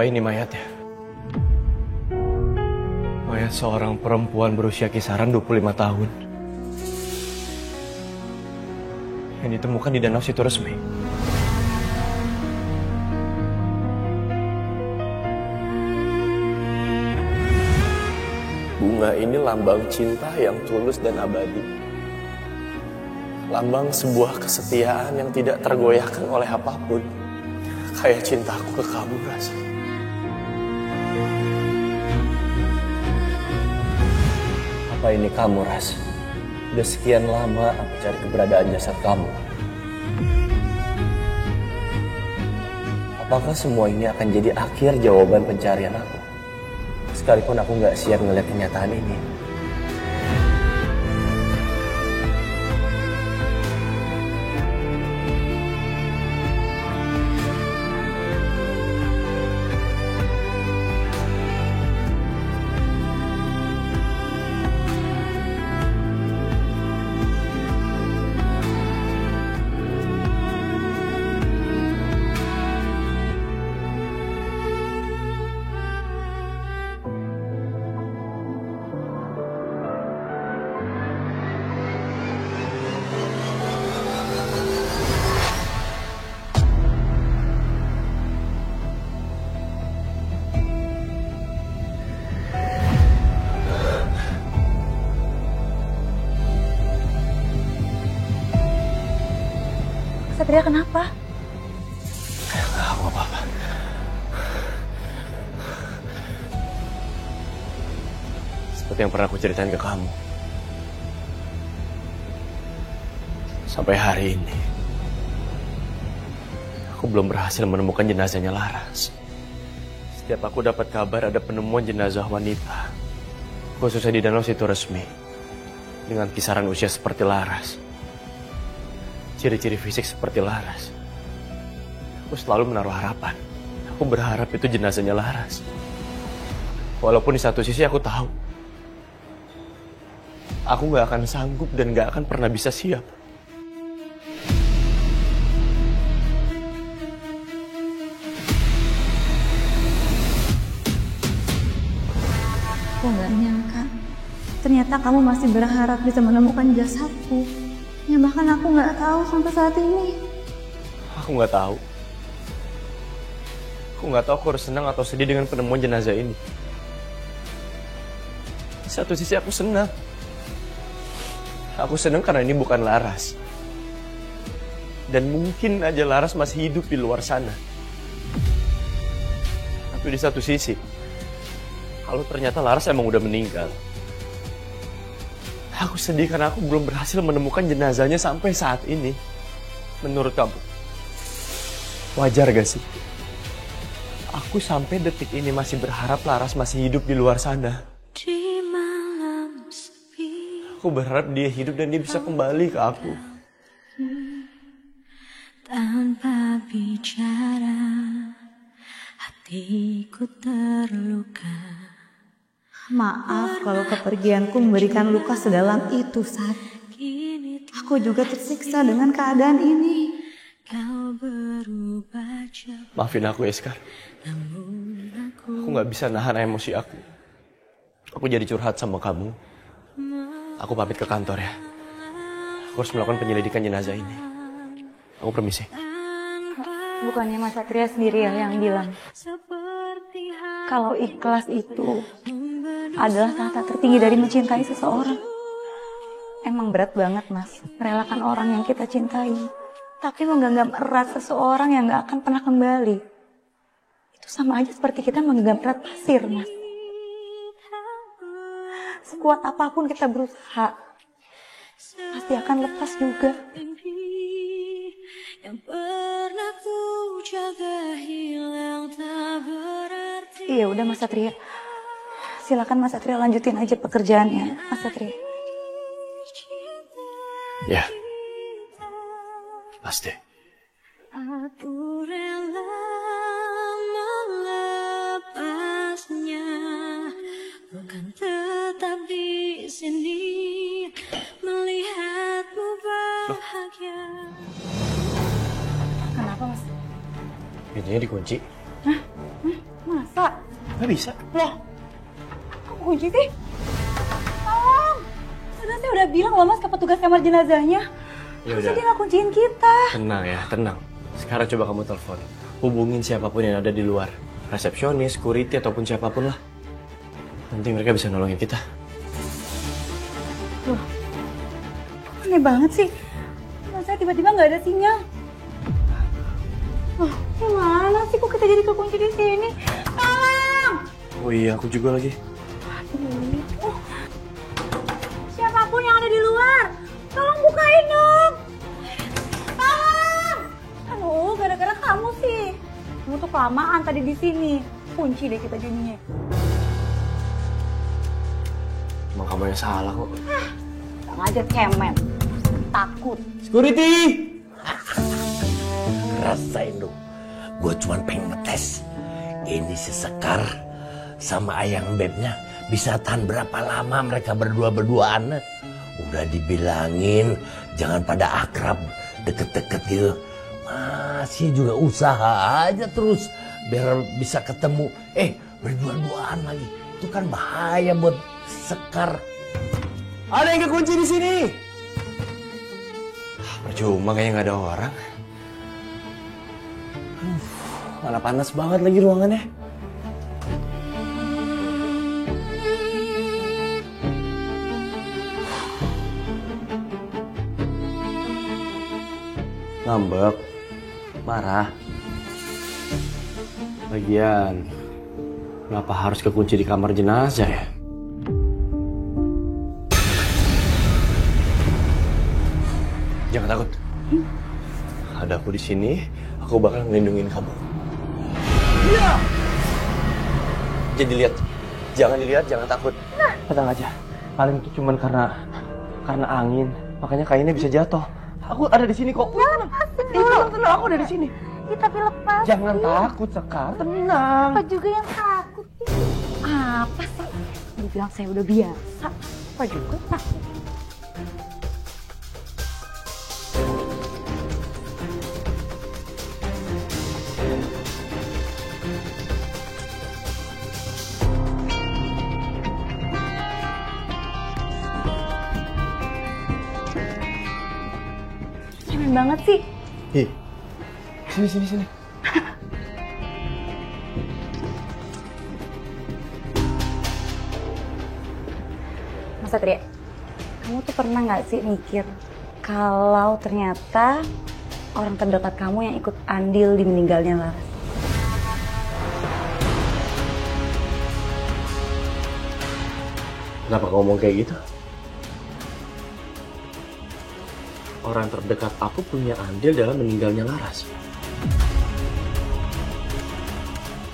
Apa ini mayatnya? Mayat seorang perempuan berusia kisaran 25 tahun. Yang ditemukan di Danau Situ Resmi. Bunga ini lambang cinta yang tulus dan abadi. Lambang sebuah kesetiaan yang tidak tergoyahkan oleh apapun. Kayak cintaku ke kamu, Ras. Apa ini kamu, Ras? Udah sekian lama aku cari keberadaan jasad kamu. Apakah semua ini akan jadi akhir jawaban pencarian aku? Sekalipun aku nggak siap ngeliat kenyataan ini. Satria kenapa? Aku nggak apa-apa. Seperti yang pernah aku ceritain ke kamu. Sampai hari ini, aku belum berhasil menemukan jenazahnya Laras. Setiap aku dapat kabar ada penemuan jenazah wanita, khususnya di Danau Situ Resmi, dengan kisaran usia seperti Laras. Ciri-ciri fisik seperti Laras. Aku selalu menaruh harapan. Aku berharap itu jenazahnya Laras. Walaupun di satu sisi aku tahu, aku gak akan sanggup dan gak akan pernah bisa siap. Aku gak nyangka. Ternyata kamu masih berharap bisa menemukan jasadku. Yang bahkan aku nggak tahu sampai saat ini. Aku nggak tahu. Aku nggak tahu aku harus senang atau sedih dengan penemuan jenazah ini. Di satu sisi aku senang. Aku senang karena ini bukan Laras. Dan mungkin aja Laras masih hidup di luar sana. Tapi di satu sisi, kalau ternyata Laras emang udah meninggal, aku sedih karena aku belum berhasil menemukan jenazahnya sampai saat ini. Menurut kamu, wajar gak sih? Aku sampai detik ini masih berharap Laras masih hidup di luar sana. Aku berharap dia hidup dan dia bisa kembali ke aku. Tanpa bicara, hatiku terluka. Maaf kalau kepergianku memberikan luka sedalam itu, Sat. Aku juga tersiksa dengan keadaan ini. Maafin aku, Eskar. Aku gak bisa nahan emosi aku. Aku jadi curhat sama kamu. Aku pamit ke kantor ya. Aku harus melakukan penyelidikan jenazah ini. Aku permisi. Bukannya Mas Satria sendiri yang bilang kalau ikhlas itu adalah tahta tertinggi dari mencintai seseorang. Emang berat banget, Mas, merelakan orang yang kita cintai, tapi menggenggam erat seseorang yang gak akan pernah kembali. Itu sama aja seperti kita menggenggam erat pasir, Mas. Sekuat apapun kita berusaha, pasti akan lepas juga. Iya udah, Mas Satria. Silakan Mas Satria lanjutin aja pekerjaannya, Mas Satria. Ya, pasti. Aku rela melepasnya, bukan tetap di sini melihatmu bahagia. Kenapa, Mas? Pintunya dikunci. Hah? Masa? Gak bisa. Loh, kok kunci sih? Tolong! Padahal saya udah bilang loh mas ke petugas kamar jenazahnya. Harusnya dia nggak kunciin kita. Tenang ya, tenang. Sekarang coba kamu telepon. Hubungin siapapun yang ada di luar. Resepsionis, security, ataupun siapapun lah. Nanti mereka bisa nolongin kita. Loh, aneh banget sih. Masa tiba-tiba nggak ada sinyal? Loh, gimana sih kok kita jadi kekunci di sini? Tolong! Oh iya, aku juga lagi. Aduh. Siapapun yang ada di luar, tolong bukain dong. Tolong! Aduh, gara-gara kamu sih. Kamu tuh kelamaan tadi di sini. Kunci deh kita jadinya. Emang kamu yang salah kok. Jangan aja kemen. Takut. Security! Rasain dong, gue cuma pengen ngetes. Ini si Sekar sama ayang bebnya bisa tahan berapa lama mereka berdua-berduaan. Udah dibilangin jangan pada akrab, deket-deket gitu. Masih juga usaha aja terus biar bisa ketemu. Berdua-duaan lagi, itu kan bahaya buat Sekar. Ada yang kekunci di sini. Percuma kayaknya nggak ada orang. Malah panas banget lagi ruangannya. Ngambek, marah. Lagian, kenapa harus kekunci di kamar jenazah ya? Jangan takut. Ada aku di sini, aku bakal ngelindungin kamu. Iya. Jangan dilihat, jangan takut. Tenang aja. Paling itu cuman karena angin, makanya kainnya bisa jatuh. Aku ada di sini kok. Ya, lepasin dulu. Tenang, aku ada di sini. Tapi lepas. Jangan takut, Sekar. Tenang. Apa juga yang takut sih? Apa sih? Dibilang saya udah biasa. Apa juga takut? Cemen banget sih. Ih, sini. Mas Satria, kamu tuh pernah nggak sih mikir kalau ternyata orang terdekat kamu yang ikut andil di meninggalnya Laras? Kenapa kamu ngomong kayak gitu? Orang terdekat aku punya andil dalam meninggalnya Laras.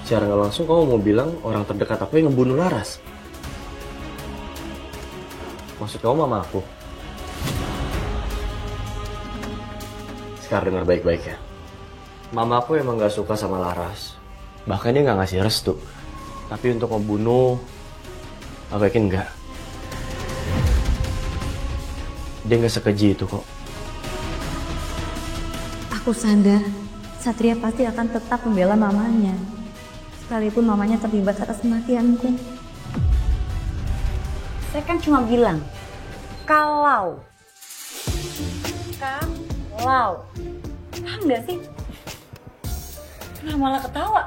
Secara nggak langsung kamu mau bilang orang terdekat aku yang ngebunuh Laras. Maksud kamu mama aku? Sekarang dengar baik-baik ya. Mama aku emang gak suka sama Laras. Bahkan dia gak ngasih restu. Tapi untuk membunuh, aku yakin enggak. Dia gak sekeji itu kok. Aku sadar Satria pasti akan tetap membela mamanya. Sekalipun mamanya terlibat atas kematianku. Saya kan cuma bilang, kalau. Paham gak sih? Kenapa malah ketawa?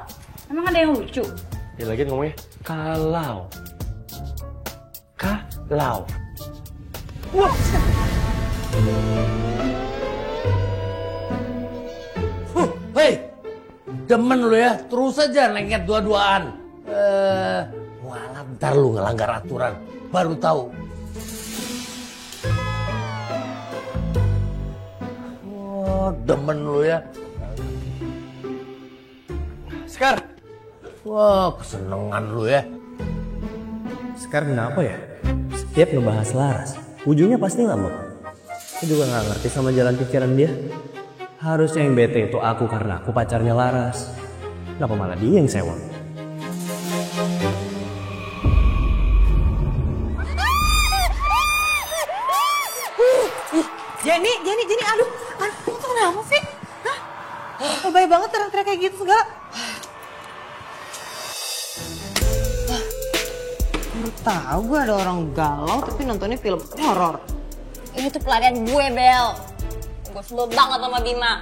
Emang ada yang lucu? Ya lagi ngomongnya, kalau. Wah. Hei, demen lu ya, terus aja lengket dua-duaan. Walah, ntar lu ngelanggar aturan, baru tahu. Oh, demen lu ya. Sekar! Wah, kesenengan lu ya. Sekar kenapa ya? Setiap ngebahas Laras, ujungnya pasti ngambek. Aku juga gak ngerti sama jalan pikiran dia. Harusnya yang bete itu aku karena aku pacarnya Laras. Kenapa malah dia yang sewa? Jenny, aduh, kamu tuh kenapa sih? Hah? Lebay banget teriak-teriak kayak gitu segala. Tahu gue ada orang galau tapi nontonnya film horor. Ini tuh pelarian gue, Bel. Gue sebel banget sama Bima.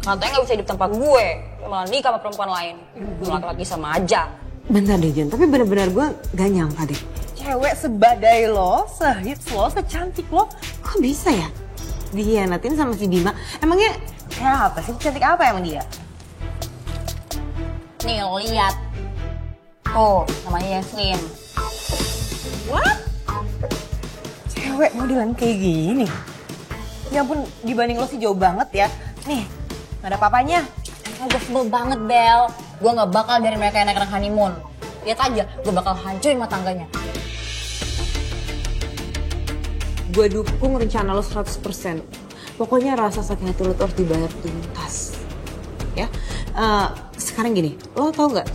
Katanya gak bisa hidup tanpa gue. Dia malah nikah sama perempuan lain. Laki-laki sama aja. Bentar deh Jen, tapi benar-benar gue gak nyangka deh. Cewek sebadai lo, sehits lo, secantik lo, kok bisa ya dihianatin sama si Bima? Emangnya ya apa sih, cantik apa emang dia? Nih, lo lihat. Tuh, namanya Yasmin. What? Cewek modelan kayak gini? Ya ampun, dibanding lo sih jauh banget ya. Nih, gak ada papanya. Gue sebel banget, Bel. Gue gak bakal dari mereka enak-enak honeymoon. Lihat aja, gue bakal hancurin rumah tangganya. Gue dukung rencana lo 100%. Pokoknya rasa sakit hati lo tuh harus dibayar tuntas. Ya, sekarang gini, lo tau gak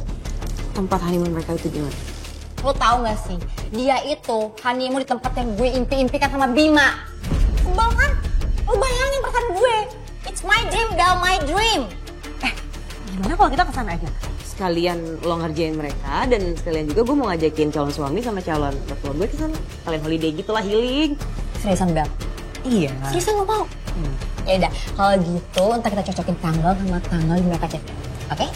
tempat honeymoon mereka itu di mana? Lo tau gak sih, dia itu honeymoon di tempat yang gue impi-impikan sama Bima. Sebel kan? Lo bayangin perasaan gue. It's my dream, Bel, my dream. Gimana kalau kita kesana aja? Sekalian lo ngerjain mereka dan sekalian juga gue mau ngajakin calon suami sama calon mertua gue kesana. Kalian holiday gitu lah, healing. Seriusan, Bel? Iya. Seriusan lo mau? Ya udah, kalau gitu ntar kita cocokin tanggal sama tanggal di mereka chat. Oke?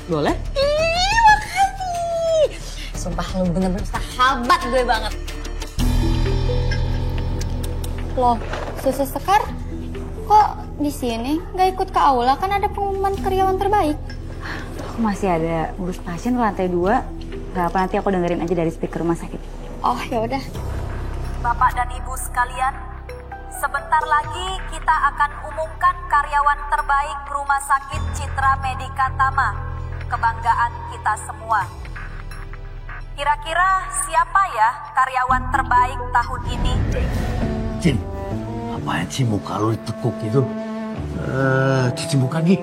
Boleh? Ih, makasih. Sumpah lo bener-bener sahabat gue banget. Loh, Susi Sekar kok di sini nggak ikut ke aula? Kan ada pengumuman karyawan terbaik. Aku masih ada urus pasien ke lantai 2. Gak apa, nanti aku dengerin aja dari speaker rumah sakit. Oh, ya udah. Bapak dan Ibu sekalian, sebentar lagi kita akan umumkan karyawan terbaik Rumah Sakit Citra Medika Tama, kebanggaan kita semua. Kira-kira siapa ya karyawan terbaik tahun ini? Jin, apaan sih muka lu ditekuk gitu? Cuci muka Gi.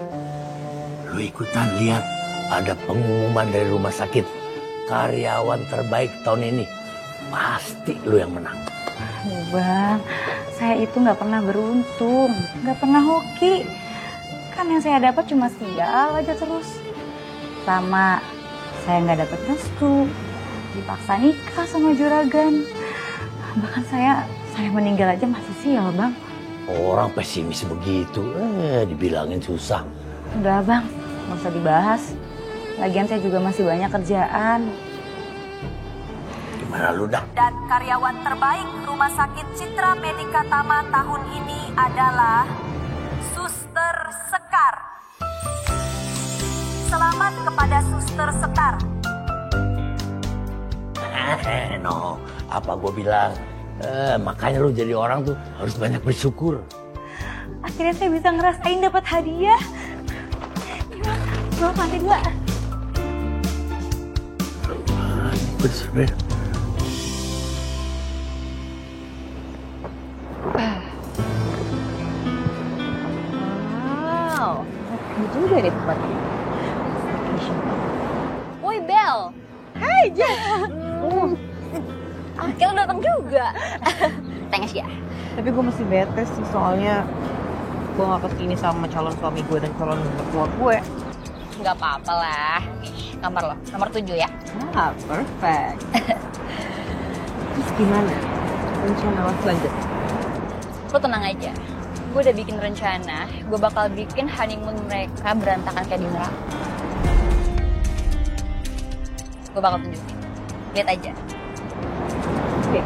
Lu ikutan lihat ada pengumuman dari rumah sakit. Karyawan terbaik tahun ini. Pasti lu yang menang. Bang, saya itu nggak pernah beruntung, nggak pernah hoki. Kan yang saya dapat cuma sial aja terus. Sama saya nggak dapat restu, dipaksa nikah sama juragan. Bahkan saya meninggal aja masih sial, Bang. Orang pesimis begitu, dibilangin susah. Udah, Bang, nggak usah dibahas. Lagian saya juga masih banyak kerjaan. Gimana lu dah? Dan karyawan terbaik Rumah Sakit Citra Medika Tama tahun ini adalah Suster Sekar. Selamat kepada Suster Sekar. No, apa gue bilang? Makanya lu jadi orang tuh harus banyak bersyukur. Akhirnya saya bisa ngerasain dapat hadiah. Gimana? Bawa lantai 2. Bener. Wow, ini juga deh tempatnya. Woi, Bel. Hai, Jen. Akhirnya lo datang juga. Thanks ya. Tapi gue masih bete sih soalnya gue gak kesini sama calon suami gue dan calon mertua gue. Gak apa-apa lah. Nih, kamar lo, nomor 7 ya. Ah, perfect. Terus gimana? Rencana lo selanjutnya? Lo tenang aja. Gue udah bikin rencana, gue bakal bikin honeymoon mereka berantakan kayak di neraka. Gue bakal tunjukin. Lihat aja. Oke.